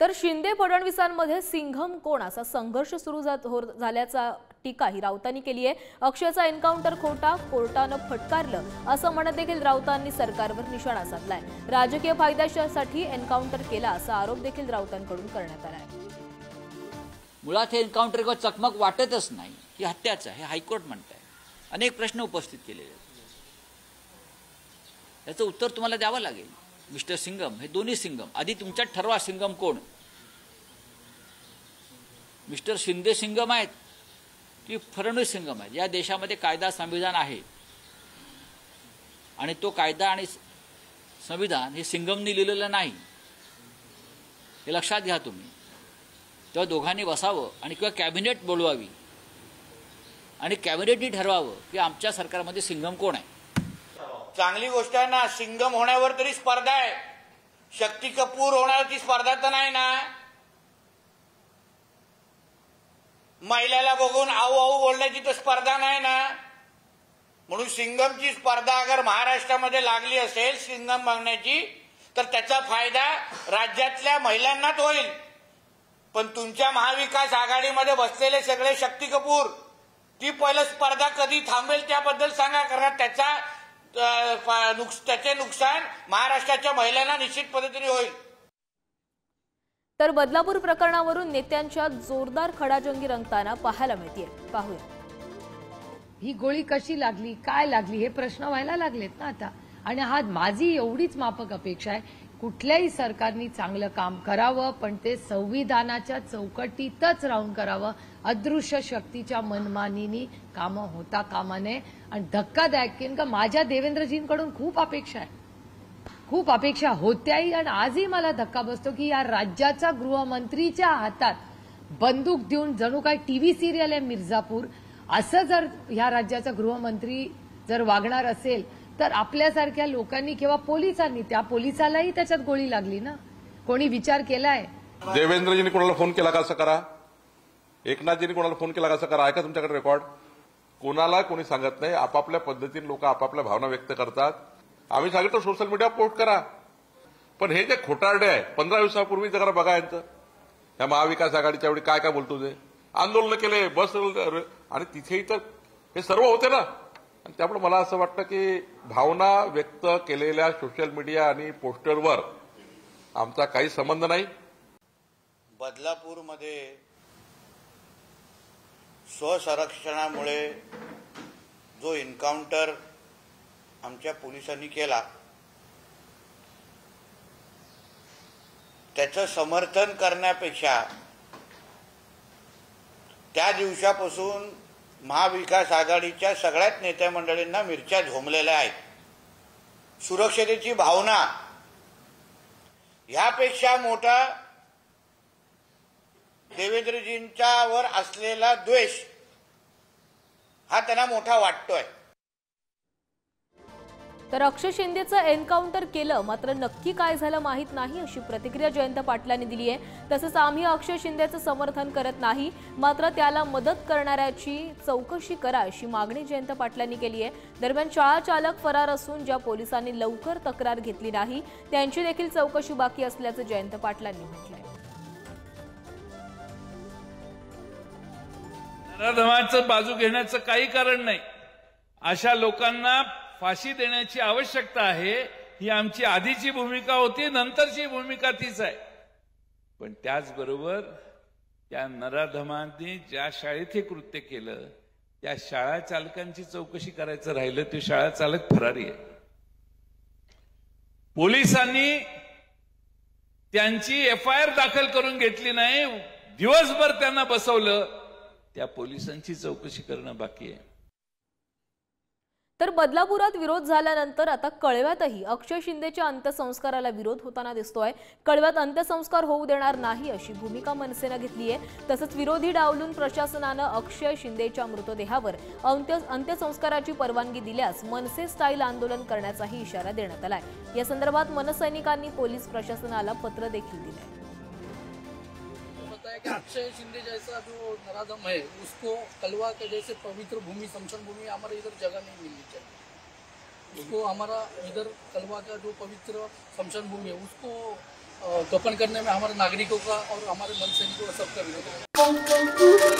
तर शिंदे फडणवीसांमध्ये सिंघम कोण असा संघर्ष सुरू झाल्याचा टीकाही राऊतांनी केली आहे। अक्षयचा एन्काउंटर खोटा, कोर्टानं फटकारलं असं म्हणत देखील राऊतांनी सरकारवर निशाणा साधलाय। राजकीय फायद्यासाठी एन्काउंटर केला असा आरोप देखील राऊतांकडून करण्यात आलाय। मुळात हे एन्काउंटर किंवा चकमक वाटतच नाही, ही हत्याच आहे, हायकोर्ट म्हणत आहे। अनेक प्रश्न उपस्थित केलेले आहेत, याचं उत्तर तुम्हाला द्यावं लागेल। मिस्टर सिंघम, हे दोन्ही सिंघम, आधी तुमच्यात ठरवा सिंघम कोण। मिस्टर शिंदे सिंघम आहेत की फडणवीस सिंघम आहेत। या देशामध्ये कायदा संविधान आहे आणि तो कायदा आणि संविधान हे सिंघमनी लिहिलेलं नाही, हे लक्षात घ्या तुम्ही। तेव्हा दोघांनी बसावं आणि किंवा कॅबिनेट बोलवावी आणि कॅबिनेटनी ठरवावं की आमच्या सरकारमध्ये सिंघम कोण आहे। चांगली गोष्ट आहे ना, सिंघम होण्यावर तरी स्पर्धा आहे। शक्ती कपूर होण्याची स्पर्धा तर नाही ना। महिलेला बघून आऊ आऊ बोलण्याची तर स्पर्धा नाही ना। म्हणून सिंघमची स्पर्धा अगर महाराष्ट्रामध्ये लागली असेल सिंघम बनण्याची, तर त्याचा फायदा राज्यातल्या महिलांनाच होईल। पण तुमच्या महाविकास आघाडीमध्ये बसलेले सगळे शक्ती कपूर, ती पहिलं स्पर्धा कधी थांबेल त्याबद्दल सांगा, कारण त्याचे नुकसान महाराष्ट्राच्या महिलांना निश्चित पद्धतीने होईल। तर बदलापूर प्रकरणावरून नेत्यांच्या जोरदार खडाजंगी रंगताना पाहायला मिळते। पाहूया ही गोळी कशी लागली, काय लागली, हे प्रश्न व्हायला लागलेत ना आता। आणि हा माझी एवढीच माफक अपेक्षा आहे, कुठल्याही सरकारने चांगलं काम करावं, पण ते संविधानाच्या चौकटीतच राहून करावं। अदृश्य शक्तीच्या मनमानीनी कामं होता कामा नये। आणि धक्कादायक का माझ्या देवेंद्रजींकडून खूप अपेक्षा आहे, खूप अपेक्षा होत्याही आणि आजही मला धक्का बसतो की या राज्याच्या गृहमंत्रीच्या हातात बंदूक देऊन जणू काय टीव्ही सिरियल आहे मिर्झापूर, असं जर ह्या राज्याचा गृहमंत्री जर वागणार असेल तर आपल्यासारख्या लोकांनी किंवा पोलिसांनी, त्या पोलिसालाही त्याच्यात गोळी लागली ना, कोणी विचार केलाय? देवेंद्रजींनी कोणाला फोन केला का असं करा, एकनाथजींनी कोणाला फोन केला का असं करा, आहे का तुमच्याकडे रेकॉर्ड? कोणाला कोणी सांगत नाही, आपापल्या पद्धतीने लोक आपापल्या भावना व्यक्त करतात। आम्ही सांगितलं सोशल मीडिया पोस्ट करा, पण हे जे खोटारडे आहे 15 दिवसापूर्वी जरा बघा यांचं, या महाविकास आघाडीच्या वेळी काय काय बोलतो ते, आंदोलन केले, बस, आणि तिथेही तर हे सर्व होते ना। आणि त्यामुळे मला असं वाटतं की भावना व्यक्त केलेल्या सोशल मीडिया आणि पोस्टरवर आमचा काही संबंध नाही। बदलापूरमध्ये स्वसंरक्षणामुळे जो एन्काउंटर आमच्या पोलिसांनी केला, त्याचं समर्थन करण्यापेक्षा त्या दिवसापासून महाविकास आघाडीच्या सगळ्याच नेत्या मंडळींना मिरच्या झोंबलेल्या आहेत। सुरक्षतेची भावना यापेक्षा मोठा देवेंद्रजींच्यावर असलेला द्वेष हा त्यांना मोठा वाटतोय। तर अक्षय शिंदेचं एन्काउंटर केलं, मात्र नक्की काय झालं माहित नाही अशी प्रतिक्रिया जयंत पाटलांनी दिली आहे। तसंच आम्ही अक्षय शिंदेचं समर्थन करत नाही, मात्र त्याला मदत करणाऱ्याची चौकशी करा अशी मागणी जयंत पाटलांनी केली आहे। दरम्यान शाळा चालक फरार असून ज्या पोलिसांनी लवकर तक्रार घेतली नाही त्यांची देखील चौकशी बाकी असल्याचं जयंत पाटलांनी म्हटलंय। नराधमांचं बाजू घेण्याचं काही कारण नाही, अशा लोकांना फाशी देण्याची आवश्यकता आहे, ही आमची आधीची भूमिका होती, नंतरची भूमिका तीच आहे। पण त्याचबरोबर त्या नराधमांनी ज्या शाळेत हे कृत्य केलं त्या शाळा चालकांची चौकशी करायचं राहिलं, ते शाळा चालक फरारी आहे। पोलिसांनी त्यांची FIR दाखल करून घेतली नाही, दिवसभर त्यांना बसवलं, त्या पोलिसांची चौकशी करणं बाकी आहे। तर बदलापुरात विरोध झाल्यानंतर आता कळव्यातही अक्षय शिंदेच्या अंत्यसंस्काराला विरोध होताना दिसतोय। कळव्यात अंत्यसंस्कार होऊ देणार नाही अशी भूमिका मनसेनं घेतली आहे। तसंच विरोधी डावलून प्रशासनानं अक्षय शिंदेच्या मृतदेहावर अंत्यसंस्काराची परवानगी दिल्यास मनसे स्टाईल आंदोलन करण्याचाही इशारा देण्यात आलाय। या संदर्भात मनसैनिकांनी पोलीस प्रशासनाला पत्र देखील दिलंय। कि अक्षय शिंदे जैसा जो नराधम है उसको कलवा के जैसे पवित्र भूमि, शमशान भूमि हमारे इधर जगह नहीं मिलनी चाहिए। उसको हमारा इधर कलवा का जो पवित्र शमशान भूमि है उसको दफन करने में हमारे नागरिकों का और हमारे मन सैनिकों का सबका विरोध है।